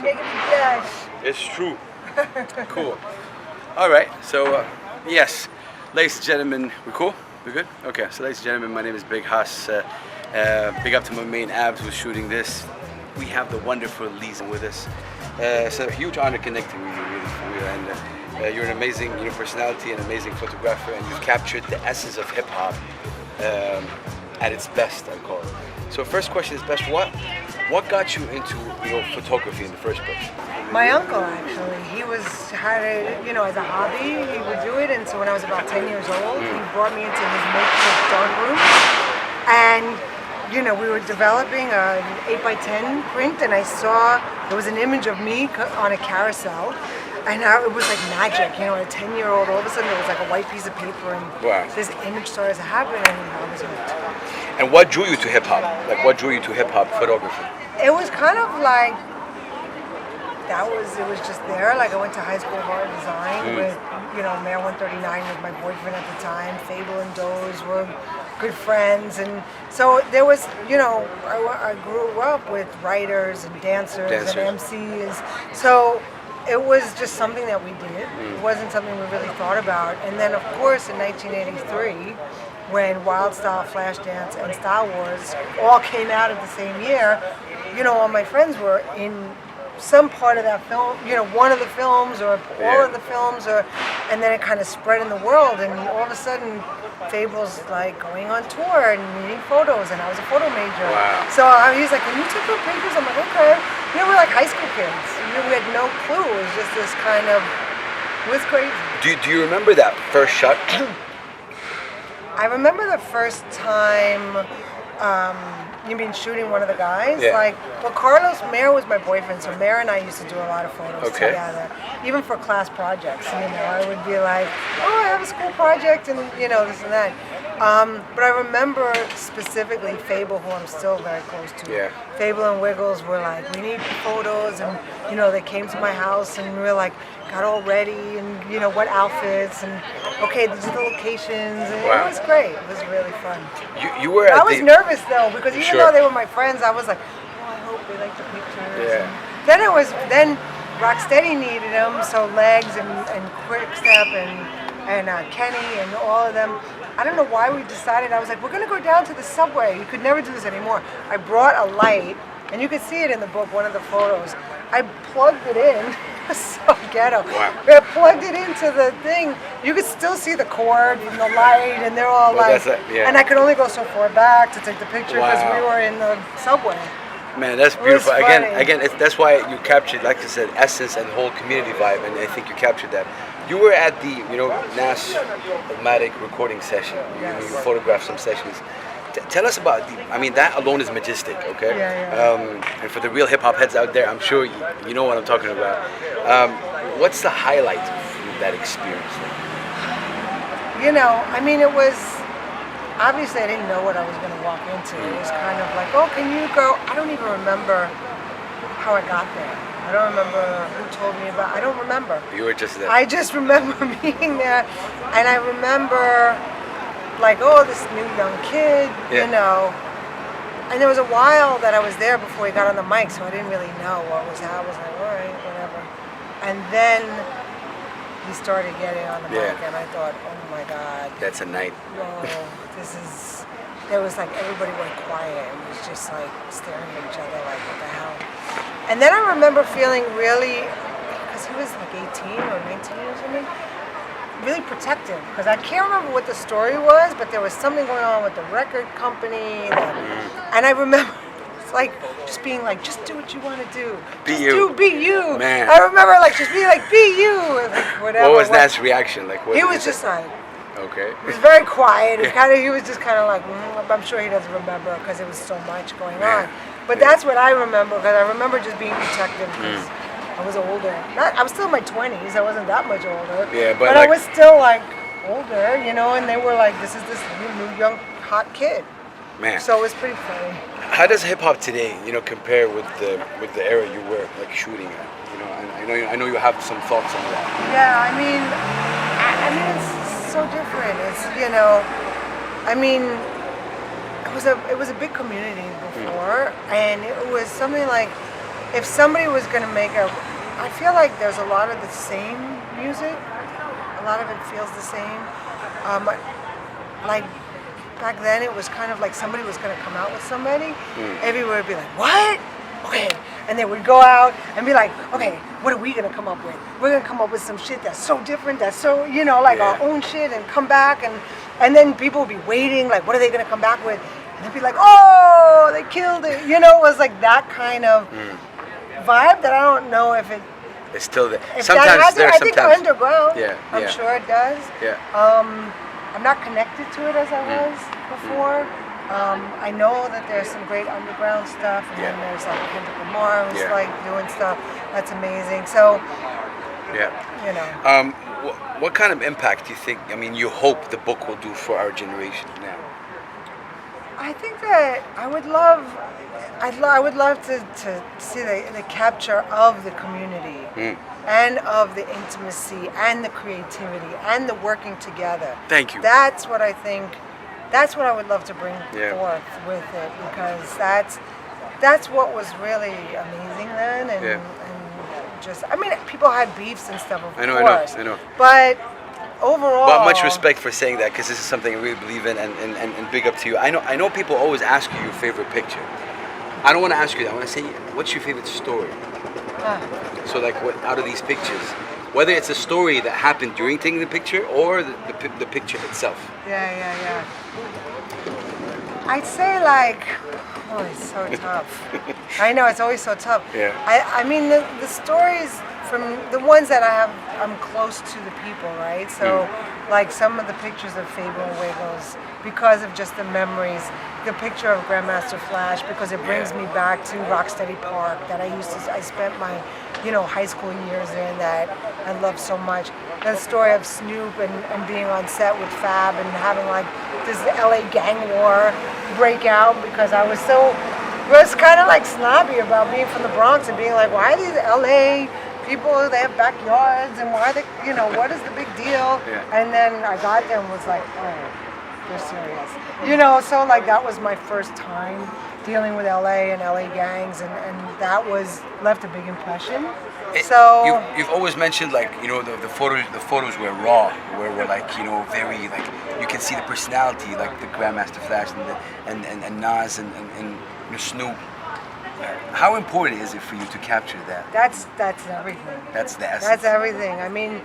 You're making me blush. It's true. Cool. All right. So, yes, ladies and gentlemen, we cool? We good? Okay. So, ladies and gentlemen, my name is Big Haas. Big up to my main abs who's shooting this. We have the wonderful Lisa with us. It's a huge honor connecting with you, really, for real. And you're an amazing, personality, an amazing photographer, and you've captured the essence of hip hop at its best, I call it. So, first question is, best what got you into photography in the first place? My uncle, actually, he had as a hobby, he would do it. And so when I was about 10 years old, he brought me into his makeshift darkroom. And, we were developing an 8x10 print, and I saw there was an image of me on a carousel. And it was like magic, a 10-year-old, all of a sudden there was like a white piece of paper, and this image started to happen, and I was hooked. And what drew you to hip hop? Like, what drew you to hip hop photography? It was kind of like, it was just there. Like, I went to high school of art design with, Mayor 139 was my boyfriend at the time. Fable and Doze were good friends. And so there was, I grew up with writers and dancers and MCs. So it was just something that we did. It wasn't something we really thought about. And then, of course, in 1983, when Wild Style, Flashdance, and Style Wars all came out at the same year, all my friends were in some part of that film, one of the films or all of the films, and then it kind of spread in the world, and all of a sudden Fable's like going on tour and needing photos, and I was a photo major. Wow. So he's like, can you take our pictures? I'm like, okay. We're like high school kids. We had no clue. It was just this kind of, it was crazy. Do you remember that first shot? I remember the first time, you mean shooting one of the guys? Yeah. Carlos Mayer was my boyfriend, so Mayer and I used to do a lot of photos together, even for class projects. I would be like, oh, I have a school project, and this and that. But I remember specifically Fable, who I'm still very close to. Yeah. Fable and Wiggles were like, we need photos, and they came to my house, and we were like, got all ready, and what outfits, and okay, these are the locations, and it was great. It was really fun. You were. I was nervous though, because even though they were my friends, I was like, oh, I hope they like the pictures. Yeah. And then Rocksteady needed them, so Legs and Quickstep and Kenny and all of them. I don't know why we decided. I was like, we're gonna go down to the subway. You could never do this anymore. I brought a light, and you could see it in the book, one of the photos. I plugged it in. So ghetto. Wow. I plugged it into the thing. You could still see the cord and the light, and they're all and I could only go so far back to take the picture because we were in the subway. Man, that's beautiful. Again, that's why you captured, like I said, essence and the whole community vibe, and I think you captured that. You were at the, Nas Matic recording session. You photographed some sessions. Tell us about that alone is majestic, okay? And for the real hip hop heads out there, I'm sure you know what I'm talking about. What's the highlight from that experience? It was, obviously I didn't know what I was going to walk into. It was kind of like, oh, can you go? I don't even remember how I got there. I don't remember who told me about, I don't remember. You were just there. I just remember being there, and I remember like, oh, this new young kid, And there was a while that I was there before he got on the mic, so I didn't really know what was happening. I was like, all right, whatever. And then he started getting on the mic, and I thought, oh my God. That's a night. Whoa, there was like, everybody went quiet and was just like staring at each other like, what the hell? And then I remember feeling really, because he was like 18 or 19 or something, really protective, because I can't remember what the story was, but there was something going on with the record company, and I remember it's like just being like, just do what you want to do, be you, man. I remember like just being like, be you, like whatever. What was Nat's reaction like? He was just like, okay. He was very quiet. He was just kind of like, I'm sure he doesn't remember because there was so much going on. But that's what I remember, because I remember just being protective. I was older. I was still in my 20s. I wasn't that much older. Yeah, but I was still like older, and they were like, this is this new young hot kid. Man. So it was pretty funny. How does hip hop today, compare with the era you were like shooting at? I know you have some thoughts on that. Yeah, it's so different. It's it was a big community before, and it was something like, if somebody was going to make I feel like there's a lot of the same music. A lot of it feels the same. Like back then, it was kind of like somebody was going to come out with somebody. Everywhere would be like, what? Okay. And they would go out and be like, okay, what are we going to come up with? We're going to come up with some shit that's so different, that's so, like our own shit, and come back. And then people would be waiting, like, what are they going to come back with? And they'd be like, oh, they killed it. It was like that kind of vibe that I don't know if it. It's still there. If Sometimes that has there's I think underground. Yeah, I'm sure it does. Yeah. I'm not connected to it as I was before. I know that there's some great underground stuff, and then there's like Kendrick Lamar who's like doing stuff that's amazing. So, what kind of impact do you think? I mean, you hope the book will do for our generation now? I think that I would love to see the capture of the community and of the intimacy and the creativity and the working together. Thank you. That's what I think. That's what I would love to bring forth with it, because that's what was really amazing then, and just people had beefs and stuff, of course. I know. But overall, well, much respect for saying that, because this is something I really believe in, and big up to you. I know people always ask you your favorite picture. I don't want to ask you that. I want to say, what's your favorite story? So like, what out of these pictures? Whether it's a story that happened during taking the picture or the picture itself. Yeah. I'd say it's so tough. I know, it's always so tough. Yeah. I mean, the stories from the ones that I'm close to the people, right? So, like some of the pictures of Fable and Wiggles, because of just the memories. The picture of Grandmaster Flash, because it brings me back to Rocksteady Park that I spent my high school years in, that I love so much. The story of Snoop and being on set with Fab and having like this LA gang war break out, because I was kind of like snobby about being from the Bronx and being like, why are these LA people, they have backyards, and why they, what is the big deal? Yeah. And then I got there and was like, oh, they're serious. So like that was my first time dealing with LA and LA gangs, and that left a big impression. So you've always mentioned like the photos were raw, were like very like you can see the personality, like the Grandmaster Flash and Nas and Snoop. How important is it for you to capture that? That's everything. That's the essence. That's everything. I mean,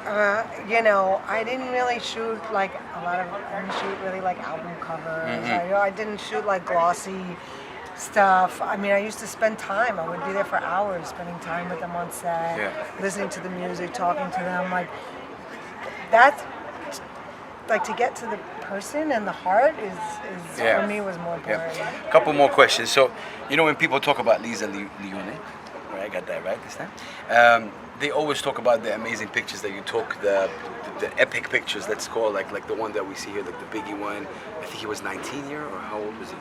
I didn't really shoot like I didn't shoot really like album covers. I didn't shoot like glossy stuff. I mean, I used to spend time. I would be there for hours, spending time with them on set, listening to the music, talking to them. Like that, like to get to the person and the heart is for me was more important. A couple more questions. So, when people talk about Lisa Leone, right? I got that right this time. They always talk about the amazing pictures that you took, the epic pictures, let's call like the one that we see here, like the Biggie one. I think he was 19 here, or how old was he?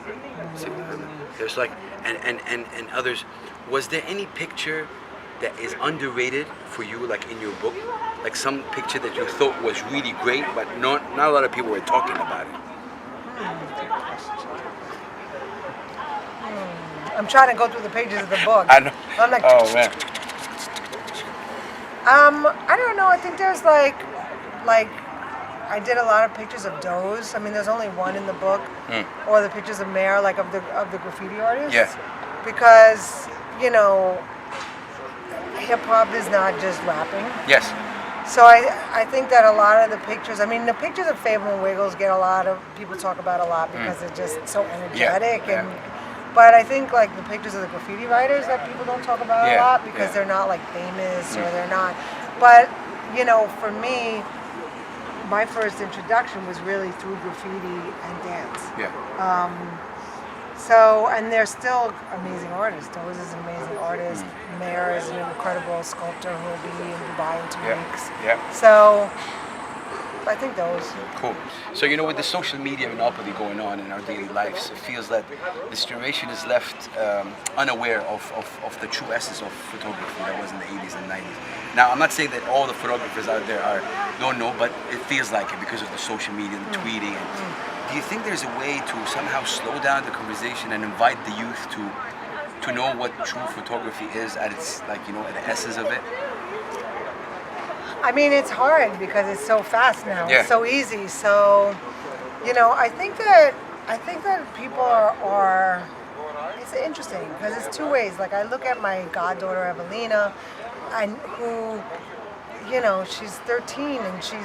There's like and others. Was there any picture that is underrated for you, like in your book, like some picture that you thought was really great, but not a lot of people were talking about it? I'm trying to go through the pages of the book. I know. I'm like, oh man. I don't know. I think there's like I did a lot of pictures of Doze. I mean, there's only one in the book, or the pictures of Mare, like of the graffiti artists. Yeah. Because hip hop is not just rapping. Yes. So I think that a lot of the pictures, I mean, the pictures of Fable and Wiggles get a lot of people talk about a lot because they're just so energetic But I think like the pictures of the graffiti writers that people don't talk about a lot because they're not like famous or they're not. But for me, my first introduction was really through graffiti and dance. So, and they're still amazing artists. Doze is an amazing artist. Mayor is an incredible sculptor who will be in Dubai in 2 weeks. So, I think those. Cool. So, with the social media monopoly going on in our daily lives, it feels that this generation is left unaware of the true essence of photography that was in the 80s and 90s. Now, I'm not saying that all the photographers out there don't know, but it feels like it because of the social media and the tweeting. Do you think there's a way to somehow slow down the conversation and invite the youth to to know what true photography is at its, like, you know, at the essence of it? I mean, it's hard because it's so fast now. Yeah. It's so easy. So, you know, I think that people are it's interesting because it's two ways. Like I look at my goddaughter Evelina, and who, you know, she's 13 and she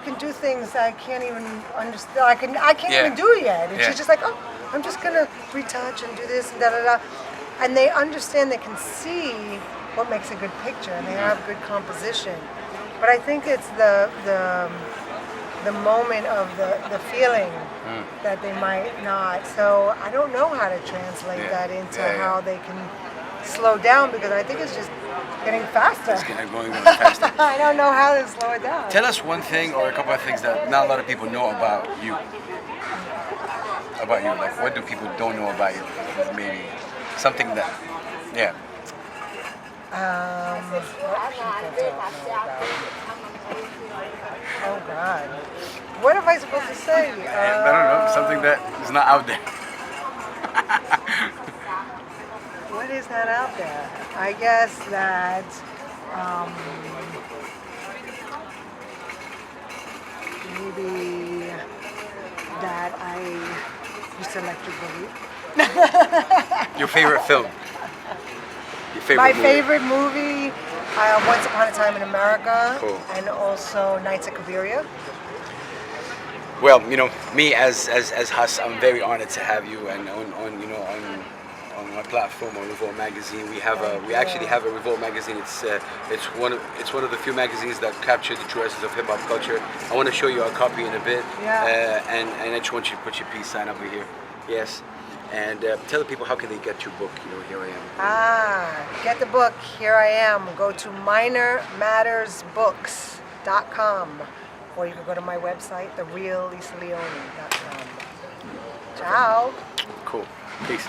can do things I can't even understand. I can't even do yet. And she's just like, oh, I'm just gonna retouch and do this and da da da. And they understand, they can see what makes a good picture, and they have good composition. But I think it's the moment of the feeling that they might not. So I don't know how to translate that into how they can slow down, because I think it's just getting faster. It's going faster. I don't know how to slow it down. Tell us one thing or a couple of things that not a lot of people know about you. About you, like what do people don't know about you? Maybe something that, Oh God, what am I supposed to say? I don't know, something that is not out there. What is that out there? I guess that maybe that I used to electric boogie. Your favorite film? Your favorite My movie? favorite movie, Once Upon a Time in America, Cool. and also Nights at Cabiria. Well, you know, me as Huss, I'm very honored to have you, and on my platform on Revolt Magazine, we actually have a Revolt Magazine. It's one of the few magazines that capture the true essence of hip hop culture. I want to show you our copy in a bit, and I just want you to put your peace sign over here. Yes. And tell the people how can they get your book. You know, Here I Am. Get the book, Here I Am. Go to minormattersbooks.com, or you can go to my website, thereallisaleone.com. Ciao. Cool. Peace.